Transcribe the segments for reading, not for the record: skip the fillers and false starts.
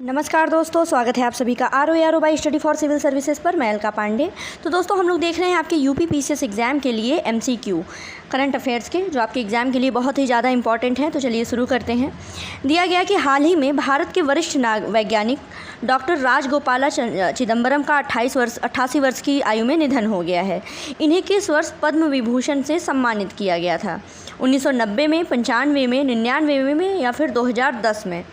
नमस्कार दोस्तों, स्वागत है आप सभी का R by study for civil services पर। मैं अलका पांडे। तो दोस्तों हम लोग देख रहे हैं आपके यूपी पीसीएस एग्जाम के लिए MCQ करंट अफेयर्स के, जो आपके एग्जाम के लिए बहुत ही ज़्यादा इंपॉर्टेंट हैं। तो चलिए शुरू करते हैं। दिया गया कि हाल ही में भारत के वरिष्ठ वैज्ञानिक डॉक्टर राजगोपाला चिदम्बरम का 88 वर्ष की आयु में निधन हो गया है। इन्हें किस वर्ष पद्म विभूषण से सम्मानित किया गया था? 1990 में, 95 में, 99 में या फिर 2010 में?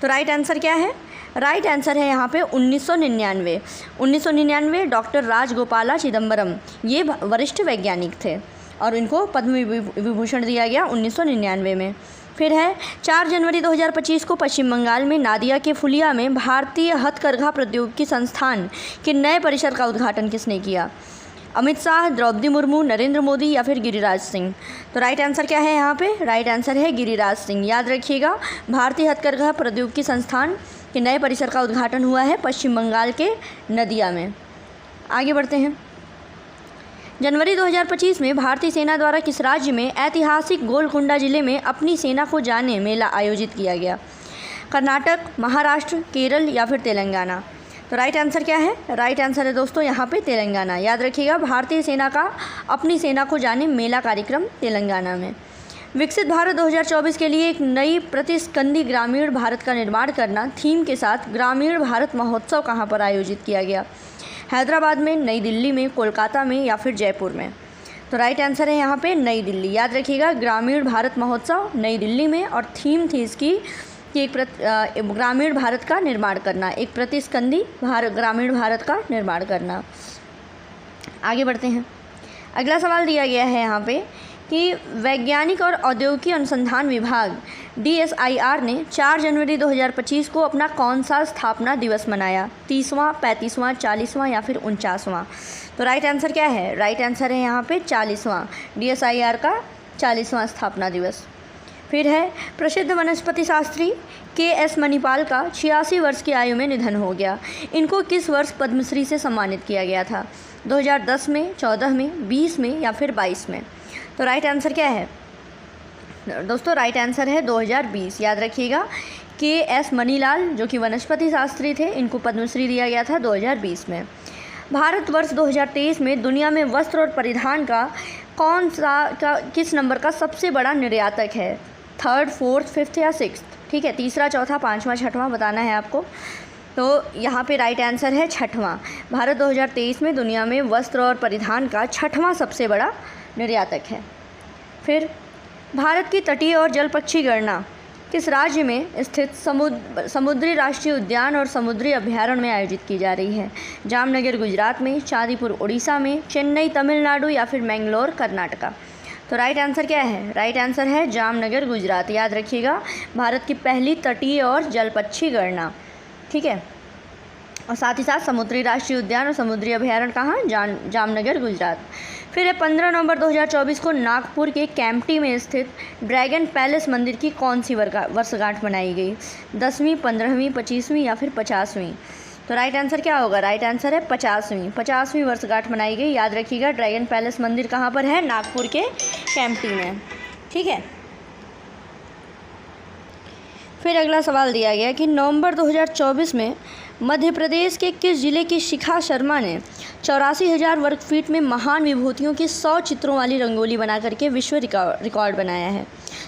तो राइट आंसर क्या है? राइट आंसर है यहाँ पे 1999। 1999 डॉक्टर राजगोपाला चिदम्बरम ये वरिष्ठ वैज्ञानिक थे और इनको पद्म विभूषण दिया गया 1999 में। फिर है 4 जनवरी 2025 को पश्चिम बंगाल में नादिया के फुलिया में भारतीय हथकरघा प्रौद्योगिकी संस्थान के नए परिसर का उद्घाटन किसने किया? अमित शाह, द्रौपदी मुर्मू, नरेंद्र मोदी या फिर गिरिराज सिंह? तो राइट आंसर क्या है यहाँ पे? राइट आंसर है गिरिराज सिंह। याद रखिएगा, भारतीय हथकरघा प्रौद्योगिकी संस्थान के नए परिसर का उद्घाटन हुआ है पश्चिम बंगाल के नदिया में। आगे बढ़ते हैं। जनवरी 2025 में भारतीय सेना द्वारा किस राज्य में ऐतिहासिक गोलकुंडा जिले में अपनी सेना को जाने मेला आयोजित किया गया? कर्नाटक, महाराष्ट्र, केरल या फिर तेलंगाना? तो राइट आंसर क्या है? राइट आंसर है दोस्तों यहाँ पे तेलंगाना। याद रखिएगा, भारतीय सेना का अपनी सेना को जाने मेला कार्यक्रम तेलंगाना में। विकसित भारत 2024 के लिए एक नई प्रतिस्कंदी ग्रामीण भारत का निर्माण करना थीम के साथ ग्रामीण भारत महोत्सव कहाँ पर आयोजित किया गया? हैदराबाद में, नई दिल्ली में, कोलकाता में या फिर जयपुर में? तो राइट आंसर है यहाँ पे नई दिल्ली। याद रखिएगा, ग्रामीण भारत महोत्सव नई दिल्ली में और थीम थी इसकी कि एक ग्रामीण भारत का निर्माण करना, एक प्रतिस्कंदी ग्रामीण भारत का निर्माण करना। आगे बढ़ते हैं। अगला सवाल दिया गया है यहाँ पे कि वैज्ञानिक और औद्योगिक अनुसंधान विभाग DSIR ने 4 जनवरी 2025 को अपना कौन सा स्थापना दिवस मनाया? 30वां, 35वां, 40वां या फिर 49वां? तो राइट आंसर क्या है? राइट आंसर है यहाँ पे 40वां, DSIR का 40वां स्थापना दिवस। फिर है प्रसिद्ध वनस्पति शास्त्री KS मणिपाल का 86 वर्ष की आयु में निधन हो गया। इनको किस वर्ष पद्मश्री से सम्मानित किया गया था? 2010 में, 14 में, 20 में या फिर 22 में? तो राइट आंसर क्या है दोस्तों? राइट आंसर है 2020। याद रखिएगा, KS मणिलाल जो कि वनस्पति शास्त्री थे, इनको पद्मश्री दिया गया था 2020 में। भारतवर्ष 2023 में दुनिया में वस्त्र और परिधान का किस नंबर का सबसे बड़ा निर्यातक है? 3rd, 4th, 5th या 6th? ठीक है, तीसरा, चौथा, 5वां, 6वां बताना है आपको। तो यहाँ पे राइट आंसर है 6वां। भारत 2023 में दुनिया में वस्त्र और परिधान का 6वां सबसे बड़ा निर्यातक है। फिर भारत की तटीय और जल पक्षी गणना किस राज्य में स्थित समुद्री राष्ट्रीय उद्यान और समुद्री अभयारण्य में आयोजित की जा रही है? जामनगर गुजरात में, चांदीपुर उड़ीसा में, चेन्नई तमिलनाडु या फिर मैंगलोर कर्नाटका? तो राइट आंसर क्या है? राइट आंसर है जामनगर गुजरात। याद रखिएगा, भारत की पहली तटीय और जल पक्षी गणना। ठीक है, और साथ ही साथ समुद्री राष्ट्रीय उद्यान और समुद्री अभयारण्य कहाँ? जामनगर गुजरात। फिर है 15 नवंबर 2024 को नागपुर के कैंपटी में स्थित ड्रैगन पैलेस मंदिर की कौन सी वर्षगांठ मनाई गई? 10वीं, 15वीं, 25वीं या फिर 50वीं? तो राइट आंसर क्या होगा? राइट आंसर है 50वीं वर्षगांठ मनाई गई। याद रखिएगा, ड्रैगन पैलेस मंदिर कहाँ पर है? नागपुर के कैंपटी में। ठीक है। फिर अगला सवाल दिया गया कि नवंबर 2024 में मध्य प्रदेश के किस जिले की शिखा शर्मा ने 84,000 वर्ग फीट में महान विभूतियों की 100 चित्रों वाली रंगोली बना करके विश्व रिकॉर्ड बनाया है?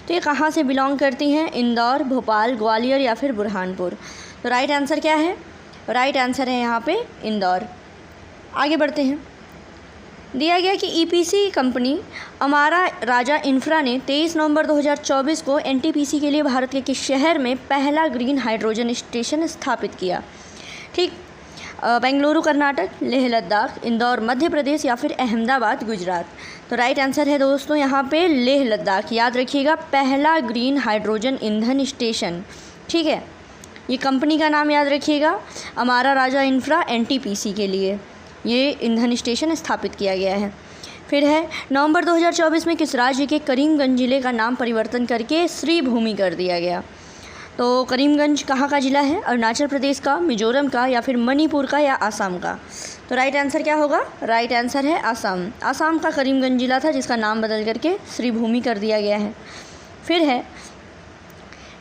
तो ये कहाँ से बिलोंग करती हैं? इंदौर, भोपाल, ग्वालियर या फिर बुरहानपुर? तो राइट आंसर क्या है? राइट आंसर है यहाँ पे इंदौर। आगे बढ़ते हैं। दिया गया कि EPC company Amara Raja infra ने 23 नवंबर 2024 को NTPC के लिए भारत के किस शहर में पहला ग्रीन हाइड्रोजन स्टेशन स्थापित किया? ठीक, बेंगलुरु कर्नाटक, लेह लद्दाख, इंदौर मध्य प्रदेश या फिर अहमदाबाद गुजरात? तो राइट आंसर है दोस्तों यहाँ पे लेह लद्दाख। याद रखिएगा, पहला ग्रीन हाइड्रोजन ईंधन स्टेशन। ठीक है, ये कंपनी का नाम याद रखिएगा, अमारा राजा इंफ्रा NTPC के लिए ये ईंधन स्टेशन स्थापित किया गया है। फिर है नवंबर 2024 में किस राज्य के करीमगंज जिले का नाम परिवर्तन करके श्री भूमि कर दिया गया? तो करीमगंज कहाँ का ज़िला है? अरुणाचल प्रदेश का, मिजोरम का, या फिर मणिपुर का, या आसाम का? तो राइट आंसर क्या होगा? राइट आंसर है आसाम। आसाम का करीमगंज ज़िला था जिसका नाम बदल करके श्रीभूमि कर दिया गया है। फिर है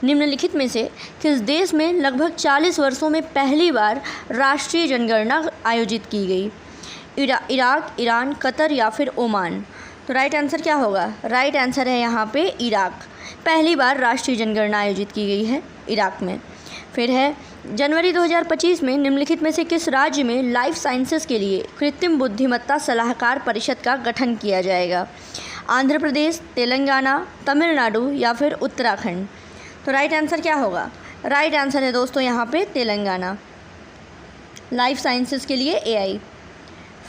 निम्नलिखित में से किस देश में लगभग 40 वर्षों में पहली बार राष्ट्रीय जनगणना आयोजित की गई? इराक, ईरान, कतर, या फिर ओमान? तो राइट आंसर क्या होगा? राइट आंसर है यहाँ पे इराक। पहली बार राष्ट्रीय जनगणना आयोजित की गई है इराक में। फिर है जनवरी 2025 में निम्नलिखित में से किस राज्य में लाइफ साइंसेज के लिए कृत्रिम बुद्धिमत्ता सलाहकार परिषद का गठन किया जाएगा? आंध्र प्रदेश, तेलंगाना, तमिलनाडु, या फिर उत्तराखंड? तो राइट आंसर क्या होगा? राइट आंसर है दोस्तों यहाँ पे तेलंगाना, लाइफ साइंसेज के लिए AI।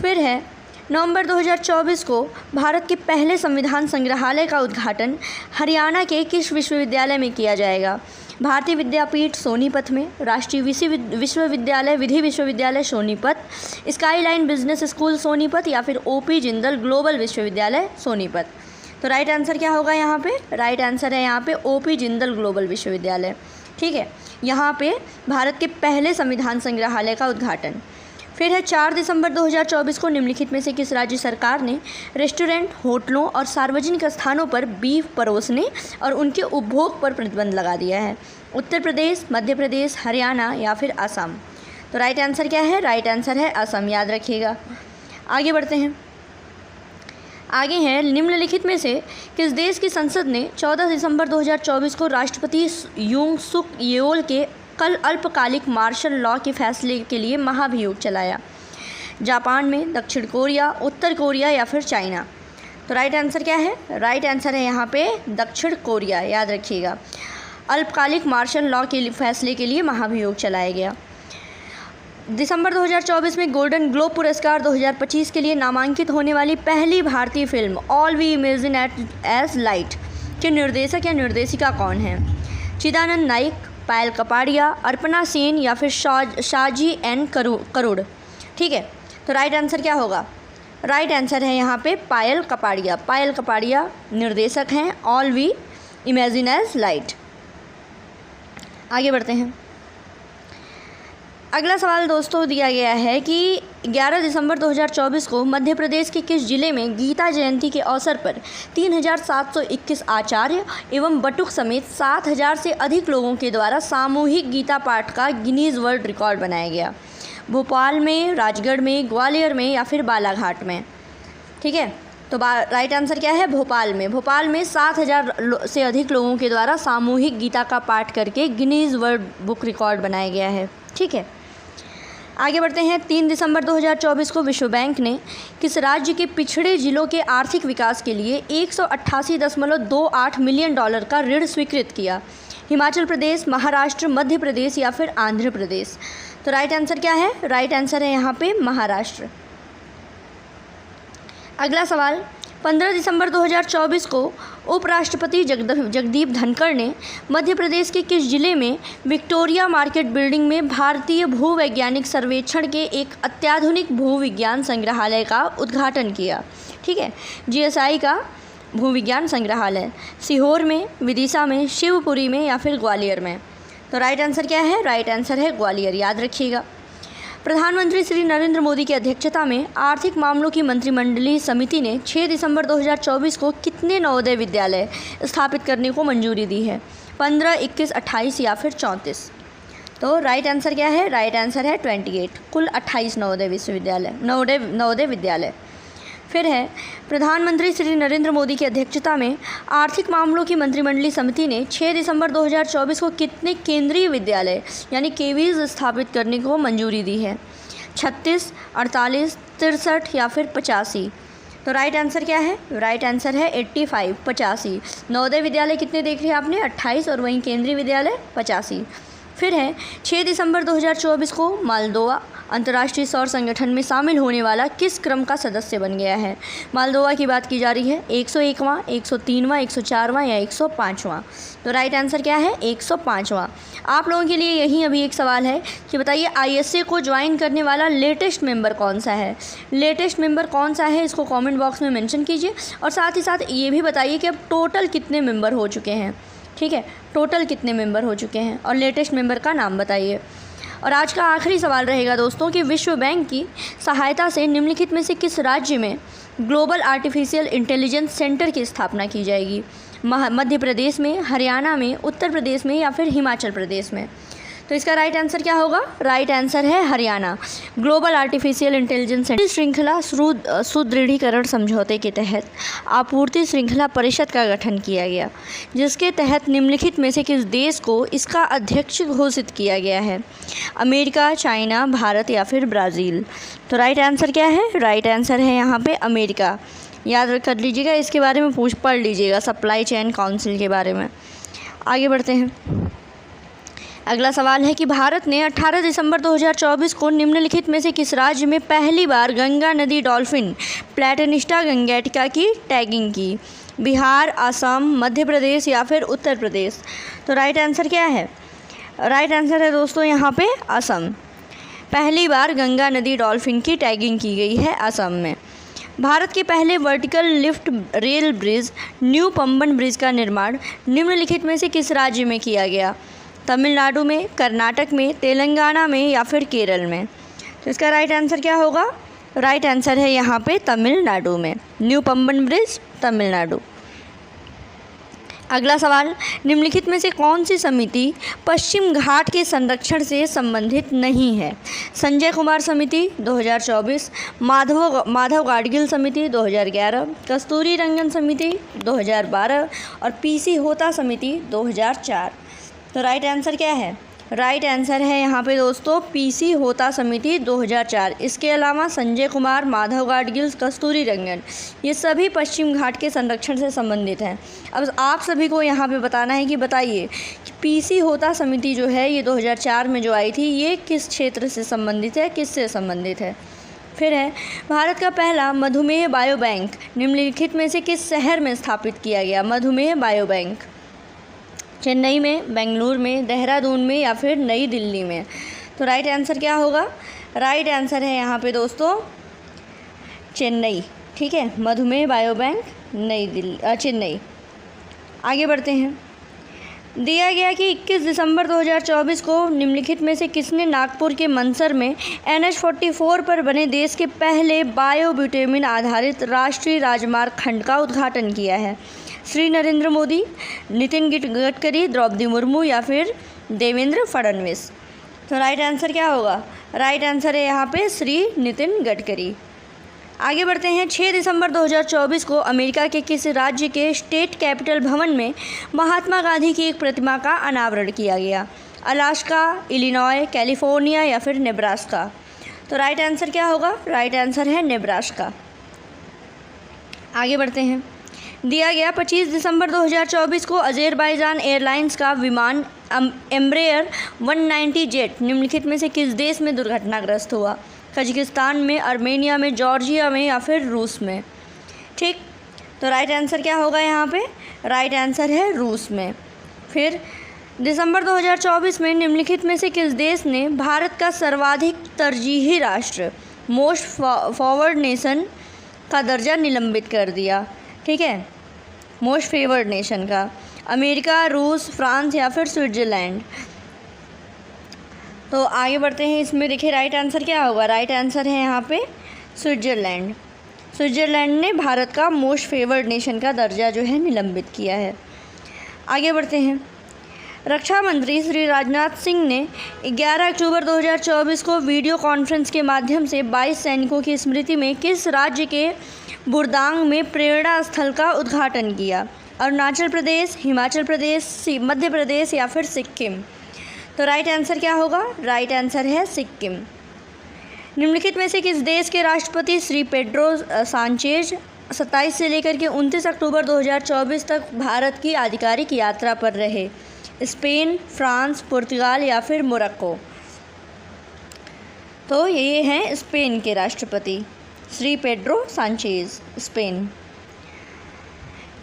फिर है नवंबर 2024 को भारत के पहले संविधान संग्रहालय का उद्घाटन हरियाणा के किस विश्वविद्यालय में किया जाएगा? भारतीय विद्यापीठ सोनीपत में, राष्ट्रीय विश्वविद्यालय विधि विश्वविद्यालय Sonipat, skyline business school Sonipat, या फिर OP जिंदल ग्लोबल विश्वविद्यालय सोनीपत? तो राइट आंसर क्या होगा यहाँ पे? राइट आंसर है यहाँ पे OP जिंदल ग्लोबल विश्वविद्यालय। ठीक है, यहाँ पे भारत के पहले संविधान संग्रहालय का उद्घाटन। फिर है 4 दिसंबर 2024 को निम्नलिखित में से किस राज्य सरकार ने रेस्टोरेंट, होटलों और सार्वजनिक स्थानों पर बीफ परोसने और उनके उपभोग पर प्रतिबंध लगा दिया है? उत्तर प्रदेश, मध्य प्रदेश, हरियाणा, या फिर असम? तो राइट आंसर क्या है? राइट आंसर है असम, याद रखिएगा। आगे बढ़ते हैं। आगे हैं निम्नलिखित में से किस देश की संसद ने 14 दिसंबर 2024 को राष्ट्रपति युंग सुक येओल के कल अल्पकालिक मार्शल लॉ के फैसले के लिए महाभियोग चलाया? जापान में, दक्षिण कोरिया, उत्तर कोरिया, या फिर चाइना? तो राइट आंसर क्या है? राइट आंसर है यहाँ पे दक्षिण कोरिया, याद रखिएगा। अल्पकालिक मार्शल लॉ के फैसले के लिए महाभियोग चलाया गया। दिसंबर 2024 में गोल्डन ग्लोब पुरस्कार 2025 के लिए नामांकित होने वाली पहली भारतीय film all we imagine as light के निर्देशक या निर्देशिका कौन है? चिदानंद नाइक, पायल कपाड़िया, अर्पणा सेन, या फिर शाजी एन करुड़? ठीक है, तो राइट आंसर क्या होगा? राइट आंसर है यहाँ पे पायल कपाड़िया। पायल कपाड़िया निर्देशक हैं all we imagine as light. आगे बढ़ते हैं। अगला सवाल दोस्तों दिया गया है कि 11 दिसंबर 2024 को मध्य प्रदेश के किस जिले में गीता जयंती के अवसर पर 3721 आचार्य एवं बटुक समेत 7000 से अधिक लोगों के द्वारा सामूहिक गीता पाठ का गिनीज वर्ल्ड रिकॉर्ड बनाया गया? भोपाल में, राजगढ़ में, ग्वालियर में, या फिर बालाघाट में? ठीक है, तो राइट आंसर क्या है? भोपाल में। भोपाल में 7000 से अधिक लोगों के द्वारा सामूहिक गीता का पाठ करके गिनीज वर्ल्ड बुक रिकॉर्ड बनाया गया है। ठीक है, आगे बढ़ते हैं। 3 दिसंबर 2024 को विश्व बैंक ने किस राज्य के पिछड़े जिलों के आर्थिक विकास के लिए 188.28 मिलियन डॉलर का ऋण स्वीकृत किया? हिमाचल प्रदेश, महाराष्ट्र, मध्य प्रदेश, या फिर आंध्र प्रदेश? तो राइट आंसर क्या है? राइट आंसर है यहाँ पे महाराष्ट्र। अगला सवाल, 15 दिसंबर 2024 को उपराष्ट्रपति जगदीप धनखड़ ने मध्य प्रदेश के किस जिले में विक्टोरिया मार्केट बिल्डिंग में भारतीय भूवैज्ञानिक सर्वेक्षण के एक अत्याधुनिक भूविज्ञान संग्रहालय का उद्घाटन किया? ठीक है, GSI का भूविज्ञान संग्रहालय सीहोर में, विदिशा में, शिवपुरी में, या फिर ग्वालियर में? तो राइट आंसर क्या है? राइट आंसर है ग्वालियर, याद रखिएगा। प्रधानमंत्री श्री नरेंद्र मोदी की अध्यक्षता में आर्थिक मामलों की मंत्रिमंडलीय समिति ने 6 दिसंबर 2024 को कितने नवोदय विद्यालय स्थापित करने को मंजूरी दी है? 15, 21, 28, या फिर 34? तो राइट आंसर क्या है? राइट आंसर है 28, कुल 28 नवोदय विद्यालय। फिर है, प्रधानमंत्री श्री नरेंद्र मोदी की अध्यक्षता में आर्थिक मामलों की मंत्रिमंडलीय समिति ने 6 दिसंबर 2024 को कितने केंद्रीय विद्यालय यानी केवीज स्थापित करने को मंजूरी दी है? 36, 48, 63, या फिर 85? तो राइट आंसर क्या है? राइट आंसर है 85, 85। नवोदय विद्यालय कितने देख रहे हैं आपने? 28, और वहीं केंद्रीय विद्यालय 85। फिर है, 6 दिसंबर 2024 को मालदोवा अंतर्राष्ट्रीय सौर संगठन में शामिल होने वाला किस क्रम का सदस्य बन गया है? मालदोवा की बात की जा रही है। 101वां, 103वां, 104वां, या 105वां? तो राइट आंसर क्या है? 105वां। आप लोगों के लिए यही अभी एक सवाल है कि बताइए ISA को ज्वाइन करने वाला लेटेस्ट मेंबर कौन सा है? लेटेस्ट मेंबर कौन सा है इसको कमेंट बॉक्स में मेंशन कीजिए, और साथ ही साथ ये भी बताइए कि अब टोटल कितने मेंबर हो चुके हैं। ठीक है, टोटल कितने मेंबर हो चुके हैं और लेटेस्ट मेंबर का नाम बताइए। और आज का आखिरी सवाल रहेगा दोस्तों कि विश्व बैंक की सहायता से निम्नलिखित में से किस राज्य में ग्लोबल आर्टिफिशियल इंटेलिजेंस सेंटर की स्थापना की जाएगी? मध्य प्रदेश में, हरियाणा में, उत्तर प्रदेश में या फिर हिमाचल प्रदेश में? तो इसका राइट आंसर क्या होगा? राइट आंसर है Haryana. Global artificial intelligence centre श्रृंखला सुदृढ़ीकरण समझौते के तहत आपूर्ति श्रृंखला परिषद का गठन किया गया, जिसके तहत निम्नलिखित में से किस देश को इसका अध्यक्ष घोषित किया गया है? अमेरिका, चाइना, भारत या फिर ब्राज़ील? तो राइट आंसर क्या है? राइट आंसर है यहाँ पे अमेरिका। याद कर लीजिएगा, इसके बारे में पढ़ लीजिएगा, सप्लाई चेन काउंसिल के बारे में। आगे बढ़ते हैं। अगला सवाल है कि भारत ने 18 दिसंबर 2024 को निम्नलिखित में से किस राज्य में पहली बार गंगा नदी डॉल्फिन प्लैटेनिस्टा गंगेटिका की टैगिंग की? बिहार, असम, मध्य प्रदेश या फिर उत्तर प्रदेश? तो राइट आंसर क्या है? राइट आंसर है दोस्तों यहाँ पे असम। पहली बार गंगा नदी डॉल्फिन की टैगिंग की गई है असम में। भारत के पहले vertical lift rail bridge new Pamban bridge का निर्माण निम्नलिखित में से किस राज्य में किया गया? तमिलनाडु में, कर्नाटक में, तेलंगाना में या फिर केरल में? तो इसका राइट आंसर क्या होगा? राइट आंसर है यहाँ पे तमिलनाडु में। New Pamban bridge, Tamil Nadu. अगला सवाल, निम्नलिखित में से कौन सी समिति पश्चिम घाट के संरक्षण से संबंधित नहीं है? संजय कुमार समिति 2024, माधव गाडगिल समिति 2011, कस्तूरी रंगन समिति 2012 और पीसी होता समिति 2004? तो राइट आंसर क्या है? राइट आंसर है यहाँ पे दोस्तों पीसी होता समिति 2004। इसके अलावा संजय कुमार, माधव गाडगिल, कस्तूरी रंगन, ये सभी पश्चिम घाट के संरक्षण से संबंधित हैं। अब आप सभी को यहाँ पे बताना है कि बताइए कि पीसी होता समिति जो है ये 2004 में जो आई थी, ये किस क्षेत्र से संबंधित है, किससे संबंधित है? फिर है, भारत का पहला मधुमेह बायो बैंक निम्नलिखित में से किस शहर में स्थापित किया गया? मधुमेह बायो बैंक चेन्नई में, बेंगलुरु में, देहरादून में या फिर नई दिल्ली में? तो राइट आंसर क्या होगा? राइट आंसर है यहाँ पे दोस्तों चेन्नई। ठीक है, मधुमेह बायो बैंक चेन्नई। आगे बढ़ते हैं। दिया गया कि 21 दिसंबर 2024 को निम्नलिखित में से किसने नागपुर के मनसर में NH-44 पर बने देश के पहले बायोब्यूटेमिन आधारित राष्ट्रीय राजमार्ग खंड का उद्घाटन किया है? श्री नरेंद्र मोदी, नितिन गडकरी, द्रौपदी मुर्मू या फिर देवेंद्र फडणवीस? तो राइट आंसर क्या होगा? राइट आंसर है यहाँ पे श्री नितिन गडकरी। आगे बढ़ते हैं। 6 दिसंबर 2024 को अमेरिका के किस राज्य के स्टेट कैपिटल भवन में महात्मा गांधी की एक प्रतिमा का अनावरण किया गया? अलास्का, इलिनॉय, कैलिफोर्निया या फिर नेब्रास्का? तो राइट आंसर क्या होगा? राइट आंसर है नेब्रास्का। आगे बढ़ते हैं। दिया गया 25 दिसंबर 2024 को अज़रबैजान एयरलाइंस का विमान एम्ब्रेयर 190 जेट निम्नलिखित में से किस देश में दुर्घटनाग्रस्त हुआ? कजाकिस्तान में, आर्मेनिया में, जॉर्जिया में या फिर रूस में? ठीक, तो राइट आंसर क्या होगा यहाँ पे? राइट आंसर है रूस में। फिर दिसंबर 2024 में निम्नलिखित में से किस देश ने भारत का सर्वाधिक तरजीही राष्ट्र मोस्ट फॉरवर्ड नेशन का दर्जा निलंबित कर दिया? ठीक है, मोस्ट फेवर्ड नेशन का। अमेरिका, रूस, फ्रांस या फिर स्विट्ज़रलैंड? तो आगे बढ़ते हैं। इसमें देखिए राइट आंसर क्या होगा? राइट आंसर है यहाँ पे स्विट्ज़रलैंड। स्विट्ज़रलैंड ने भारत का मोस्ट फेवर्ड नेशन का दर्जा जो है निलंबित किया है। आगे बढ़ते हैं। रक्षा मंत्री श्री राजनाथ सिंह ने 11 अक्टूबर 2024 को वीडियो कॉन्फ्रेंस के माध्यम से 22 सैनिकों की स्मृति में किस राज्य के बुरदांग में प्रेरणा स्थल का उद्घाटन किया? अरुणाचल प्रदेश, हिमाचल प्रदेश, मध्य प्रदेश या फिर सिक्किम? तो राइट आंसर क्या होगा? राइट आंसर है सिक्किम। निम्नलिखित में से किस देश के राष्ट्रपति श्री पेड्रो सांचेज 27 से लेकर के 29 अक्टूबर 2024 तक भारत की आधिकारिक यात्रा पर रहे? स्पेन, फ्रांस, पुर्तगाल या फिर मोरक्को? तो ये हैं स्पेन के राष्ट्रपति श्री पेड्रो सांचेज, स्पेन।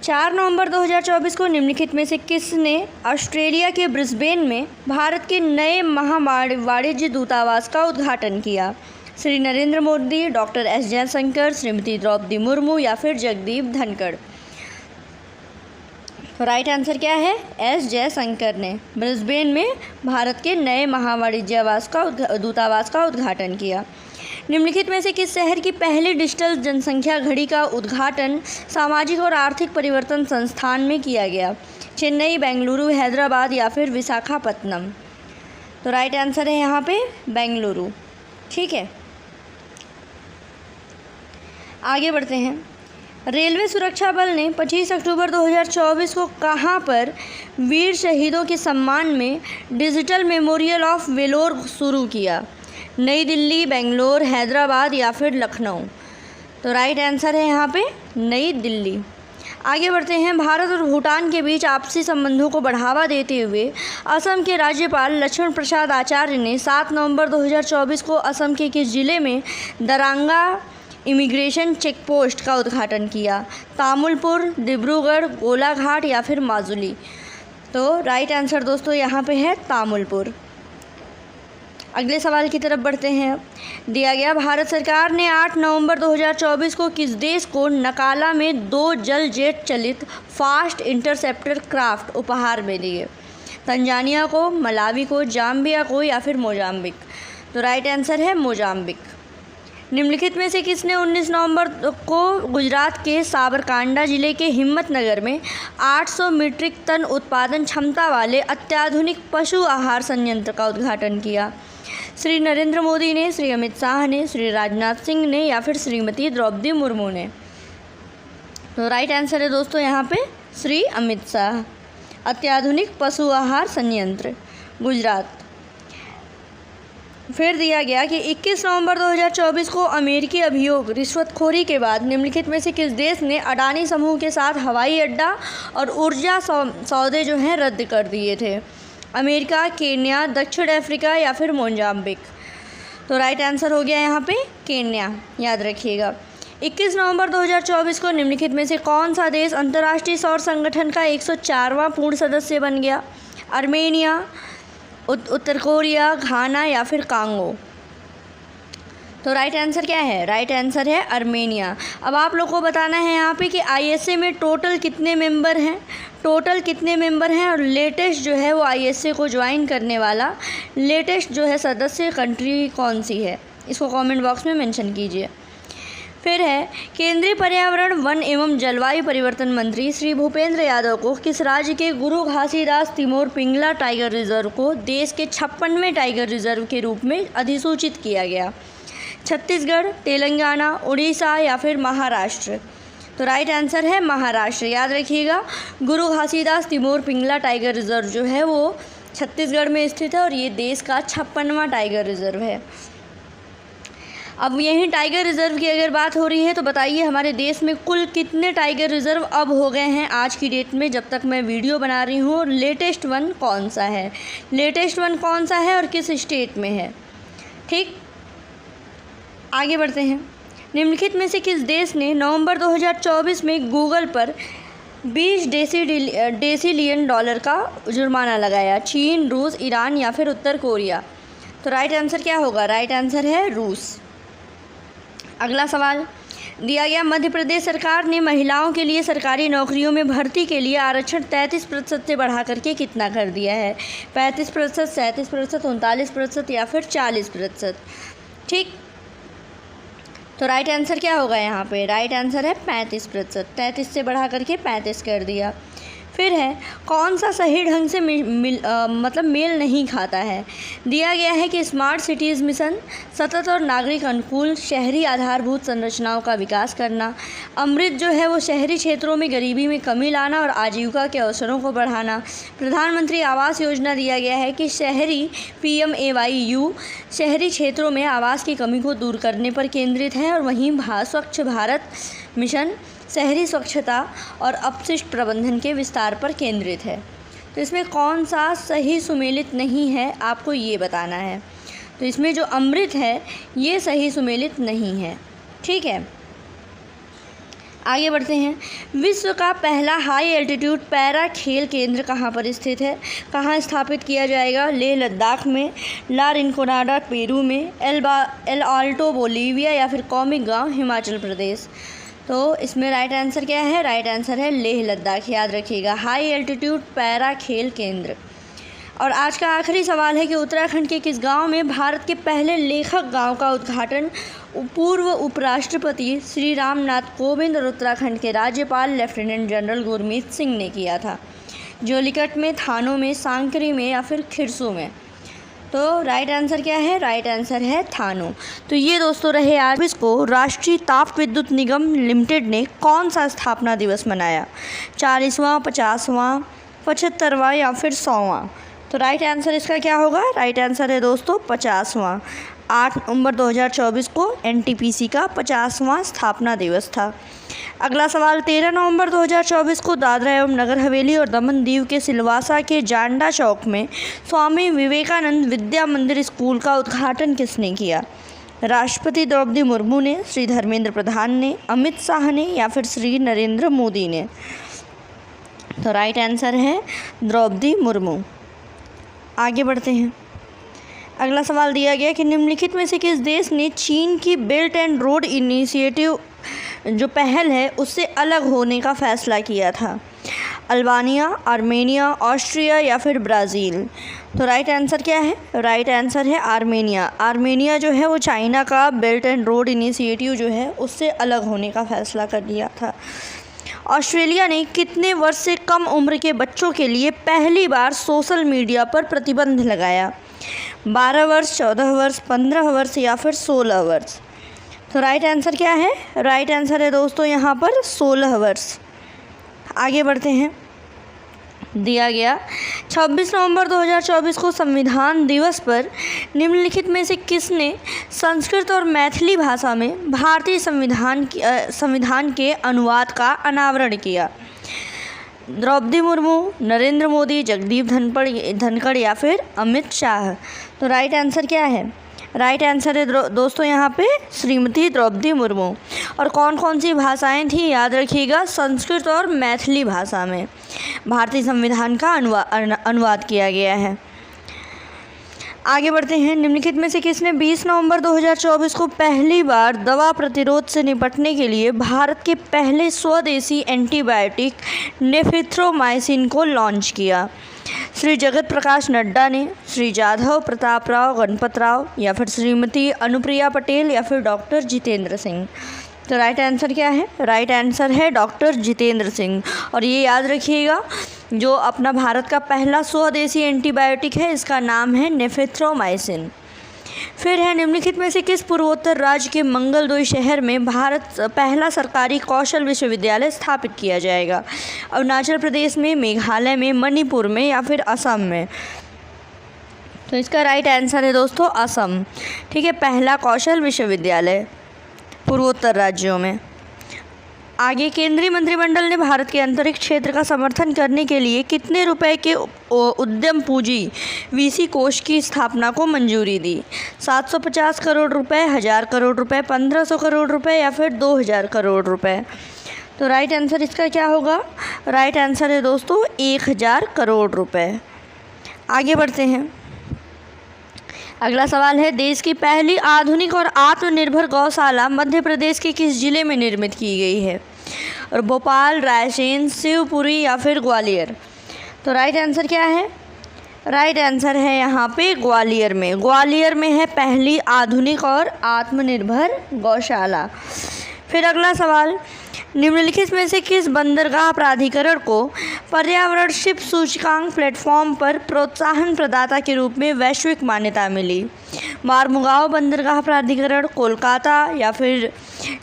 4 नवंबर 2024 को निम्नलिखित में से किसने ऑस्ट्रेलिया के ब्रिस्बेन में भारत के नए महावाणिज्य दूतावास का उद्घाटन किया? श्री नरेंद्र मोदी, डॉक्टर एस जयशंकर, श्रीमती द्रौपदी मुर्मू या फिर जगदीप धनखड़? तो राइट आंसर क्या है? एस जयशंकर ने ब्रिस्बेन में भारत के नए महावाणिज्य दूतावास का उद्घाटन किया। निम्नलिखित में से किस शहर की पहली डिजिटल जनसंख्या घड़ी का उद्घाटन सामाजिक और आर्थिक परिवर्तन संस्थान में किया गया? चेन्नई, बेंगलुरु, हैदराबाद या फिर विशाखापत्तनम? तो राइट आंसर है यहाँ पे बेंगलुरु। ठीक है, आगे बढ़ते हैं। रेलवे सुरक्षा बल ने 25 अक्टूबर 2024 को कहाँ पर वीर शहीदों के सम्मान में डिजिटल मेमोरियल ऑफ वेलोर शुरू किया? नई दिल्ली, बेंगलोर, हैदराबाद या फिर लखनऊ? तो राइट आंसर है यहाँ पे नई दिल्ली। आगे बढ़ते हैं। भारत और भूटान के बीच आपसी संबंधों को बढ़ावा देते हुए असम के राज्यपाल लक्ष्मण प्रसाद आचार्य ने 7 नवंबर 2024 को असम के किस जिले में दरांगा इमिग्रेशन चेक पोस्ट का उद्घाटन किया? तामुलपुर, डिब्रूगढ़, गोलाघाट या फिर माजुली? तो राइट आंसर दोस्तों यहाँ पे है तामुलपुर। अगले सवाल की तरफ बढ़ते हैं। दिया गया, भारत सरकार ने 8 नवंबर 2024 को किस देश को नकाला में 2 जल जेट चलित फास्ट इंटरसेप्टर क्राफ्ट उपहार में दिए? तंजानिया को, मलावी को, जाम्बिया को या फिर मोजाम्बिक? तो राइट आंसर है मोजाम्बिक। निम्नलिखित में से किसने 19 नवंबर को गुजरात के साबरकांडा जिले के हिम्मतनगर में 800 मीट्रिक टन उत्पादन क्षमता वाले अत्याधुनिक पशु आहार संयंत्र का उद्घाटन किया? श्री नरेंद्र मोदी ने, श्री अमित शाह ने, श्री राजनाथ सिंह ने या फिर श्रीमती द्रौपदी मुर्मू ने? तो राइट आंसर है दोस्तों यहाँ पे श्री अमित शाह। अत्याधुनिक पशु आहार संयंत्र, गुजरात। फिर दिया गया कि 21 नवंबर 2024 को अमेरिकी अभियोग रिश्वतखोरी के बाद निम्नलिखित में से किस देश ने अडानी समूह के साथ हवाई अड्डा और ऊर्जा सौदे जो हैं रद्द कर दिए थे? अमेरिका, केन्या, दक्षिण अफ्रीका या फिर मोजाम्बिक? तो राइट आंसर हो गया यहाँ पे केन्या, याद रखिएगा। 21 नवंबर 2024 को निम्नलिखित में से कौन सा देश अंतर्राष्ट्रीय सौर संगठन का 104वां पूर्ण सदस्य बन गया? आर्मेनिया, उत्तर कोरिया, घाना या फिर कांगो? तो राइट आंसर क्या है? राइट आंसर है आर्मेनिया। अब आप लोग को बताना है यहाँ पे कि आईएसए में टोटल कितने मेंबर हैं, और लेटेस्ट जो है वो आईएसए को ज्वाइन करने वाला लेटेस्ट जो है सदस्य कंट्री कौन सी है? इसको कमेंट बॉक्स में मेंशन कीजिए। फिर है, केंद्रीय पर्यावरण, वन एवं जलवायु परिवर्तन मंत्री श्री भूपेंद्र यादव को किस राज्य के गुरु घासीदास तिमोर पिंगला टाइगर रिजर्व को देश के 56वें टाइगर रिजर्व के रूप में अधिसूचित किया गया? छत्तीसगढ़, तेलंगाना, उड़ीसा या फिर महाराष्ट्र? तो राइट आंसर है महाराष्ट्र। याद रखिएगा, गुरु घासीदास तिमोर पिंगला टाइगर रिजर्व जो है वो छत्तीसगढ़ में स्थित है और ये देश का 56वां टाइगर रिजर्व है। अब यहीं टाइगर रिजर्व की अगर बात हो रही है तो बताइए हमारे देश में कुल कितने टाइगर रिजर्व अब हो गए हैं आज की डेट में, जब तक मैं वीडियो बना रही हूँ? और लेटेस्ट वन कौन सा है और किस स्टेट में है? ठीक, आगे बढ़ते हैं। निम्नलिखित में से किस देश ने नवंबर 2024 में गूगल पर 20 डेसीलियन डॉलर का जुर्माना लगाया? चीन, रूस, ईरान या फिर उत्तर कोरिया? तो राइट आंसर क्या होगा? राइट आंसर है रूस। अगला सवाल दिया गया, मध्य प्रदेश सरकार ने महिलाओं के लिए सरकारी नौकरियों में भर्ती के लिए आरक्षण 33% से बढ़ा करके कितना कर दिया है? 35%, 37%, 39% या फिर 40%? ठीक, तो राइट आंसर क्या होगा यहाँ पे? राइट आंसर है 35%। 33 से बढ़ा करके 35 कर दिया। फिर है, कौन सा सही ढंग से मेल नहीं खाता है? दिया गया है कि स्मार्ट सिटीज़ मिशन, सतत और नागरिक अनुकूल शहरी आधारभूत संरचनाओं का विकास करना, अमृत जो है वो शहरी क्षेत्रों में गरीबी में कमी लाना और आजीविका के अवसरों को बढ़ाना, प्रधानमंत्री आवास योजना दिया गया है कि शहरी PMAYU शहरी क्षेत्रों में आवास की कमी को दूर करने पर केंद्रित है, और वहीं स्वच्छ भारत मिशन शहरी स्वच्छता और अपशिष्ट प्रबंधन के विस्तार पर केंद्रित है। तो इसमें कौन सा सही सुमेलित नहीं है आपको ये बताना है। तो इसमें जो अमृत है ये सही सुमेलित नहीं है। ठीक है, आगे बढ़ते हैं। विश्व का पहला हाई एल्टीट्यूड पैरा खेल केंद्र कहाँ पर स्थित है? कहाँ स्थापित किया जाएगा? लेह लद्दाख में, ला रिंकोनाडा पेरू में, एल आल्टो बोलीविया या फिर कौमिक गांव हिमाचल प्रदेश? तो इसमें राइट आंसर क्या है? राइट आंसर है लेह लद्दाख, याद रखिएगा, हाई एल्टीट्यूड पैरा खेल केंद्र। और आज का आखिरी सवाल है कि उत्तराखंड के किस गांव में भारत के पहले लेखक गांव का उद्घाटन पूर्व उपराष्ट्रपति श्री रामनाथ कोविंद और उत्तराखंड के राज्यपाल लेफ्टिनेंट जनरल गुरमीत सिंह ने किया था? जोलीकट में, थानों में, सांकरी में या फिर खिरसू में? तो राइट आंसर क्या है? राइट आंसर है थानों। तो ये दोस्तों रहे आज। इसको राष्ट्रीय ताप विद्युत निगम लिमिटेड ने कौन सा स्थापना दिवस मनाया? 40वां, 50वां, 75वां या फिर 100वां? तो राइट आंसर इसका क्या होगा? राइट आंसर है दोस्तों 50वां। 8 नवंबर 2024 को एनटीपीसी का 50वां स्थापना दिवस था। अगला सवाल, 13 नवंबर 2024 को दादरा एवं नगर हवेली और दमन दीव के सिलवासा के जांडा चौक में स्वामी विवेकानंद विद्या मंदिर स्कूल का उद्घाटन किसने किया? राष्ट्रपति द्रौपदी मुर्मू ने, श्री धर्मेंद्र प्रधान ने, अमित शाह ने या फिर श्री नरेंद्र मोदी ने? तो राइट आंसर है द्रौपदी मुर्मू। आगे बढ़ते हैं। अगला सवाल दिया गया कि निम्नलिखित में से किस देश ने चीन की बेल्ट एंड रोड इनिशिएटिव जो पहल है उससे अलग होने का फैसला किया था? अल्बानिया, आर्मेनिया, ऑस्ट्रिया या फिर ब्राज़ील? तो राइट आंसर क्या है? राइट आंसर है आर्मेनिया। आर्मेनिया जो है वो चाइना का बेल्ट एंड रोड इनिशिएटिव जो है उससे अलग होने का फैसला कर लिया था। ऑस्ट्रेलिया ने कितने वर्ष से कम उम्र के बच्चों के लिए पहली बार सोशल मीडिया पर प्रतिबंध लगाया? 12 वर्ष, 14 वर्ष, 15 वर्ष या फिर 16 वर्ष? तो राइट आंसर क्या है? राइट आंसर है दोस्तों यहाँ पर 16 वर्ष। आगे बढ़ते हैं। दिया गया 26 नवंबर 2024 को संविधान दिवस पर निम्नलिखित में से किसने संस्कृत और मैथिली भाषा में भारतीय संविधान के अनुवाद का अनावरण किया? द्रौपदी मुर्मू, नरेंद्र मोदी, जगदीप धनखड़ या फिर अमित शाह? तो राइट आंसर क्या है? राइट आंसर है दोस्तों यहाँ पे श्रीमती द्रौपदी मुर्मू। और कौन कौन सी भाषाएं थी? याद रखिएगा, संस्कृत और मैथिली भाषा में भारतीय संविधान का अनुवाद किया गया है। आगे बढ़ते हैं। निम्नलिखित में से किसने 20 नवंबर 2024 को पहली बार दवा प्रतिरोध से निपटने के लिए भारत के पहले स्वदेशी एंटीबायोटिक नेफिथ्रोमाइसिन को लॉन्च किया? श्री जगत प्रकाश नड्डा ने, श्री जाधव प्रताप राव गणपत राव या फिर श्रीमती अनुप्रिया पटेल या फिर डॉक्टर जितेंद्र सिंह? तो राइट आंसर क्या है? राइट आंसर है डॉक्टर जितेंद्र सिंह। और ये याद रखिएगा, जो अपना भारत का पहला स्वदेशी एंटीबायोटिक है इसका नाम है नेफिथ्रोमाइसिन। फिर है, निम्नलिखित में से किस पूर्वोत्तर राज्य के मंगलदोई शहर में भारत पहला सरकारी कौशल विश्वविद्यालय स्थापित किया जाएगा? अरुणाचल प्रदेश में, मेघालय में, मणिपुर में या फिर असम में? तो इसका राइट आंसर है दोस्तों असम। ठीक है, पहला कौशल विश्वविद्यालय पूर्वोत्तर राज्यों में। आगे, केंद्रीय मंत्रिमंडल ने भारत के अंतरिक्ष क्षेत्र का समर्थन करने के लिए कितने रुपए के उद्यम पूंजी वीसी कोष की स्थापना को मंजूरी दी? 750 करोड़ रुपए, 1000 करोड़ रुपए, 1500 करोड़ रुपए या फिर 2000 करोड़ रुपए? तो राइट आंसर इसका क्या होगा? राइट आंसर है दोस्तों 1000 करोड़ रुपए। आगे बढ़ते हैं। अगला सवाल है, देश की पहली आधुनिक और आत्मनिर्भर गौशाला मध्य प्रदेश के किस जिले में निर्मित की गई है? और भोपाल, रायसेन, शिवपुरी या फिर ग्वालियर? तो राइट आंसर क्या है? राइट आंसर है यहाँ पे ग्वालियर में। ग्वालियर में है पहली आधुनिक और आत्मनिर्भर गौशाला। फिर अगला सवाल, निम्नलिखित में से किस बंदरगाह प्राधिकरण को पर्यावरण शिप सूचकांक प्लेटफॉर्म पर प्रोत्साहन प्रदाता के रूप में वैश्विक मान्यता मिली? मारमुगाओ बंदरगाह प्राधिकरण, कोलकाता या फिर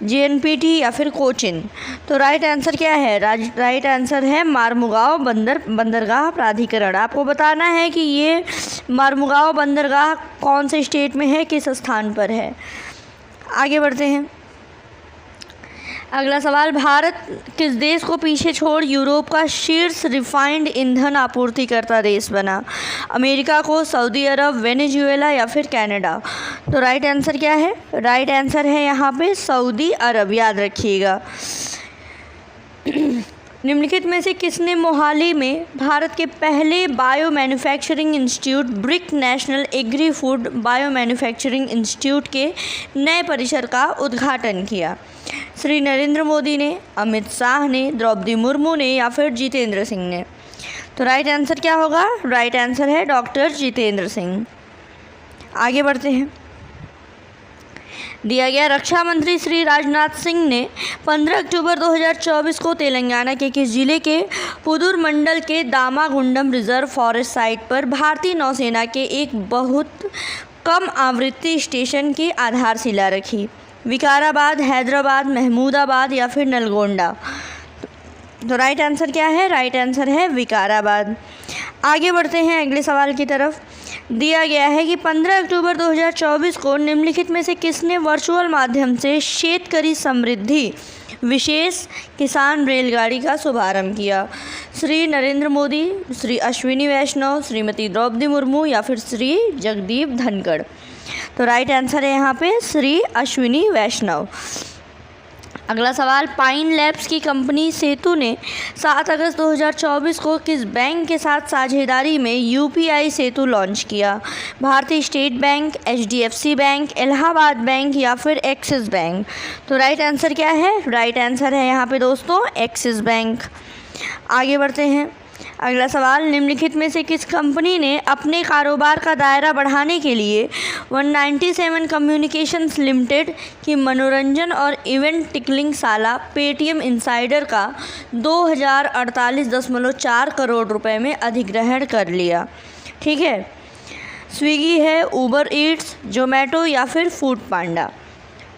जेएनपीटी या फिर कोचिन? तो राइट आंसर क्या है? राइट आंसर है मारमुगाओ बंदरगाह प्राधिकरण। आपको बताना है कि ये मारमुगाओ बंदरगाह कौन से स्टेट में है, किस स्थान पर है। आगे बढ़ते हैं। अगला सवाल, भारत किस देश को पीछे छोड़ यूरोप का शीर्ष रिफाइंड ईंधन आपूर्तिकर्ता देश बना? अमेरिका को, सऊदी अरब, वेनेजुएला या फिर कनाडा? तो राइट आंसर क्या है? राइट आंसर है यहाँ पे सऊदी अरब, याद रखिएगा। निम्नलिखित में से किसने मोहाली में भारत के पहले bio manufacturing institute brick national agri food bio manufacturing institute के नए परिसर का उद्घाटन किया? श्री नरेंद्र मोदी ने, अमित शाह ने, द्रौपदी मुर्मू ने या फिर जितेंद्र सिंह ने? तो राइट आंसर क्या होगा? राइट आंसर है डॉक्टर जितेंद्र सिंह। आगे बढ़ते हैं। दिया गया रक्षा मंत्री श्री राजनाथ सिंह ने 15 अक्टूबर 2024 को तेलंगाना के किस जिले के पुदुर मंडल के दामागुंडम रिजर्व फॉरेस्ट साइट पर भारतीय नौसेना के एक बहुत कम आवृत्ति स्टेशन की आधारशिला रखी? विकाराबाद, हैदराबाद, महमूदाबाद या फिर नलगोंडा? तो राइट आंसर क्या है? राइट आंसर है विकाराबाद। आगे बढ़ते हैं अगले सवाल की तरफ। दिया गया है कि 15 अक्टूबर 2024 को निम्नलिखित में से किसने वर्चुअल माध्यम से शेतकरी समृद्धि विशेष किसान रेलगाड़ी का शुभारंभ किया? श्री नरेंद्र मोदी, श्री अश्विनी वैष्णव, श्रीमती द्रौपदी मुर्मू या फिर श्री जगदीप धनखड़? तो राइट आंसर है यहाँ पे श्री अश्विनी वैष्णव। अगला सवाल, पाइन लैब्स की कंपनी सेतु ने 7 अगस्त 2024 को किस बैंक के साथ साझेदारी में यूपीआई सेतु लॉन्च किया? भारतीय state bank, HDFC bank, Allahabad bank या फिर एक्सिस बैंक? तो राइट आंसर क्या है? राइट आंसर है यहाँ पे दोस्तों एक्सिस बैंक। आगे बढ़ते हैं। अगला सवाल, निम्नलिखित में से किस कंपनी ने अपने कारोबार का दायरा बढ़ाने के लिए 197 कम्युनिकेशंस लिमिटेड की मनोरंजन और इवेंट टिकलिंग साला पेटीएम इनसाइडर का 2048.4 करोड़ रुपए में अधिग्रहण कर लिया? ठीक है, स्विगी है, उबर ईट्स, जोमेटो या फिर फूड पांडा?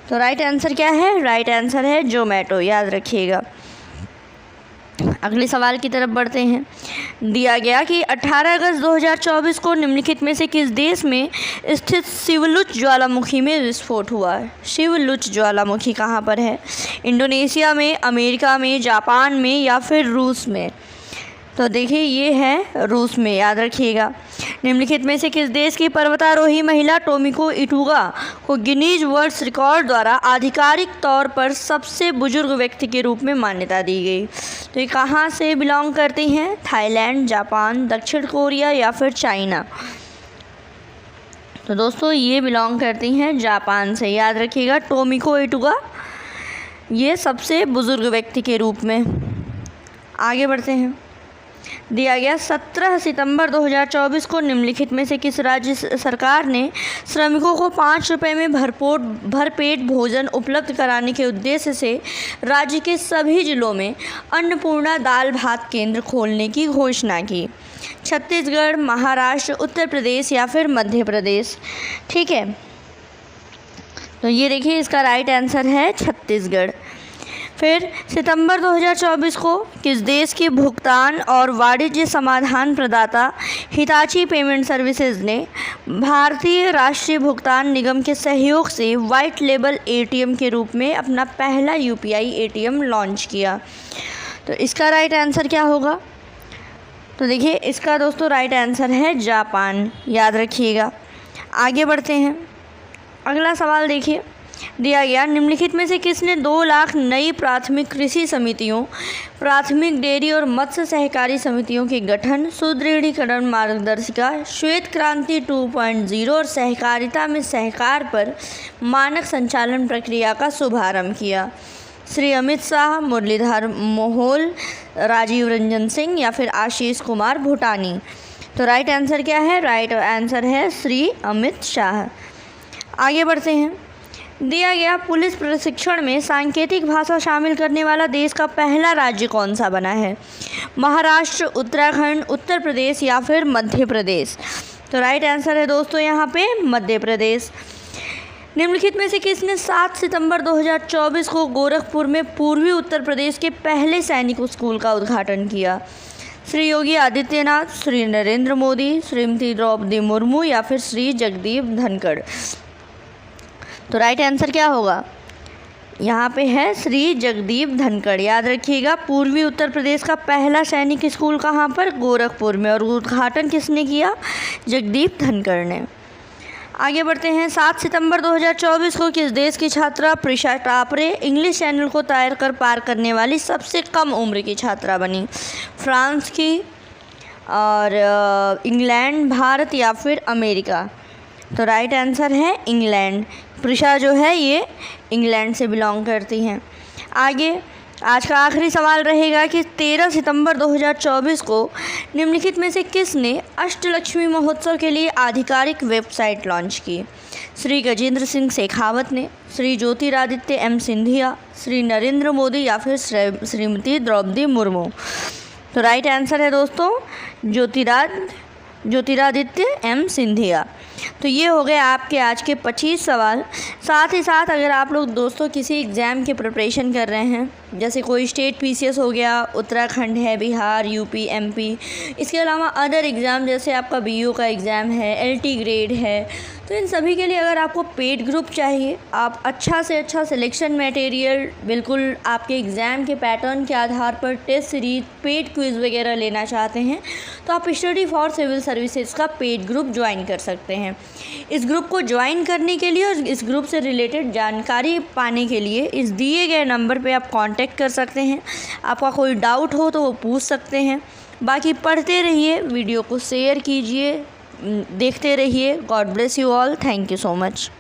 तो राइट आंसर क्या है? राइट आंसर है जोमेटो, याद रखिएगा। अगले सवाल की तरफ बढ़ते हैं। दिया गया कि 18 अगस्त 2024 को निम्नलिखित में से किस देश में स्थित शिवलुच ज्वालामुखी में विस्फोट हुआ है? शिवलुच ज्वालामुखी कहाँ पर है? इंडोनेशिया में, अमेरिका में, जापान में या फिर रूस में? तो देखिए ये है रूस में, याद रखिएगा। निम्नलिखित में से किस देश की पर्वतारोही महिला टोमिको इटुगा को गिनीज वर्ल्ड रिकॉर्ड द्वारा आधिकारिक तौर पर सबसे बुजुर्ग व्यक्ति के रूप में मान्यता दी गई? तो ये कहाँ से बिलोंग करती हैं? थाईलैंड, जापान, दक्षिण कोरिया या फिर चाइना? तो दोस्तों ये बिलोंग करती हैं जापान से, याद रखिएगा। टोमिको इटुगा ये सबसे बुजुर्ग व्यक्ति के रूप में। आगे बढ़ते हैं। दिया गया 17 सितंबर 2024 को निम्नलिखित में से किस राज्य सरकार ने श्रमिकों को 5 रुपये में भरपेट भोजन उपलब्ध कराने के उद्देश्य से राज्य के सभी जिलों में अन्नपूर्णा दाल भात केंद्र खोलने की घोषणा की? छत्तीसगढ़, महाराष्ट्र, उत्तर प्रदेश या फिर मध्य प्रदेश? ठीक है, तो ये देखिए इसका राइट आंसर है छत्तीसगढ़। फिर सितंबर 2024 को किस देश के भुगतान और वाणिज्य समाधान प्रदाता हिताची पेमेंट सर्विसेज ने भारतीय राष्ट्रीय भुगतान निगम के सहयोग से वाइट लेबल एटीएम के रूप में अपना पहला यूपीआई एटीएम लॉन्च किया? तो इसका राइट आंसर क्या होगा? तो देखिए इसका दोस्तों राइट आंसर है जापान, याद रखिएगा। आगे बढ़ते हैं। अगला सवाल देखिए। दिया गया निम्नलिखित में से किसने 2 लाख नई प्राथमिक कृषि समितियों, प्राथमिक डेयरी और मत्स्य सहकारी समितियों के गठन, सुदृढ़ीकरण मार्गदर्शिका, श्वेत क्रांति 2.0 और सहकारिता में सहकार पर मानक संचालन प्रक्रिया का शुभारंभ किया? श्री अमित शाह, मुरलीधर मोहोल, राजीव रंजन सिंह या फिर आशीष कुमार भूटानी? तो राइट आंसर क्या है? राइट आंसर है श्री अमित शाह। आगे बढ़ते हैं। दिया गया पुलिस प्रशिक्षण में सांकेतिक भाषा शामिल करने वाला देश का पहला राज्य कौन सा बना है? महाराष्ट्र, उत्तराखंड, उत्तर प्रदेश या फिर मध्य प्रदेश? तो राइट आंसर है दोस्तों यहाँ पे मध्य प्रदेश। निम्नलिखित में से किसने 7 सितंबर 2024 को गोरखपुर में पूर्वी उत्तर प्रदेश के पहले सैनिक स्कूल का उद्घाटन किया? श्री योगी आदित्यनाथ, श्री नरेंद्र मोदी, श्रीमती द्रौपदी मुर्मू या फिर श्री जगदीप धनखड़? तो राइट आंसर क्या होगा? यहाँ पे है श्री जगदीप धनखड़, याद रखिएगा। पूर्वी उत्तर प्रदेश का पहला सैनिक स्कूल कहाँ पर? गोरखपुर में। और उद्घाटन किसने किया? जगदीप धनखड़ ने। आगे बढ़ते हैं। 7 सितंबर 2024 को किस देश की छात्रा प्रिशा टापरे इंग्लिश चैनल को तैर कर पार करने वाली सबसे कम उम्र की छात्रा बनी? फ्रांस की, और इंग्लैंड, भारत या फिर अमेरिका? तो राइट आंसर है इंग्लैंड। प्रिशा जो है ये इंग्लैंड से बिलोंग करती हैं। आगे आज का आखिरी सवाल रहेगा कि 13 सितंबर 2024 को निम्नलिखित में से किसने अष्टलक्ष्मी महोत्सव के लिए आधिकारिक वेबसाइट लॉन्च की? श्री गजेंद्र सिंह शेखावत ने, श्री ज्योतिरादित्य एम सिंधिया, श्री नरेंद्र मोदी या फिर श्रीमती द्रौपदी मुर्मू? तो राइट आंसर है दोस्तों ज्योतिरादित्य एम सिंधिया। तो ये हो गए आपके आज के 25 सवाल। साथ ही साथ अगर आप लोग दोस्तों किसी एग्ज़ाम की प्रिपरेशन कर रहे हैं, जैसे कोई स्टेट पीसीएस हो गया, उत्तराखंड है, बिहार, यूपी, एमपी, इसके अलावा अदर एग्ज़ाम जैसे आपका बीओ का एग्ज़ाम है, एलटी ग्रेड है, तो इन सभी के लिए अगर आपको पेड ग्रुप चाहिए, आप अच्छा से अच्छा सिलेक्शन मटेरियल बिल्कुल आपके एग्ज़ाम के पैटर्न के आधार पर टेस्ट सीरीज, पेड क्विज़ वगैरह लेना चाहते हैं, तो आप स्टडी फॉर सिविल सर्विसेज का पेड ग्रुप ज्वाइन कर सकते हैं। इस ग्रुप को ज्वाइन करने के लिए और इस ग्रुप से रिलेटेड जानकारी पाने के लिए इस दिए गए नंबर पे आप कांटेक्ट कर सकते हैं। आपका कोई डाउट हो तो वो पूछ सकते हैं। बाकी पढ़ते रहिए, वीडियो को शेयर कीजिए, देखते रहिए। God bless you all. Thank you so much.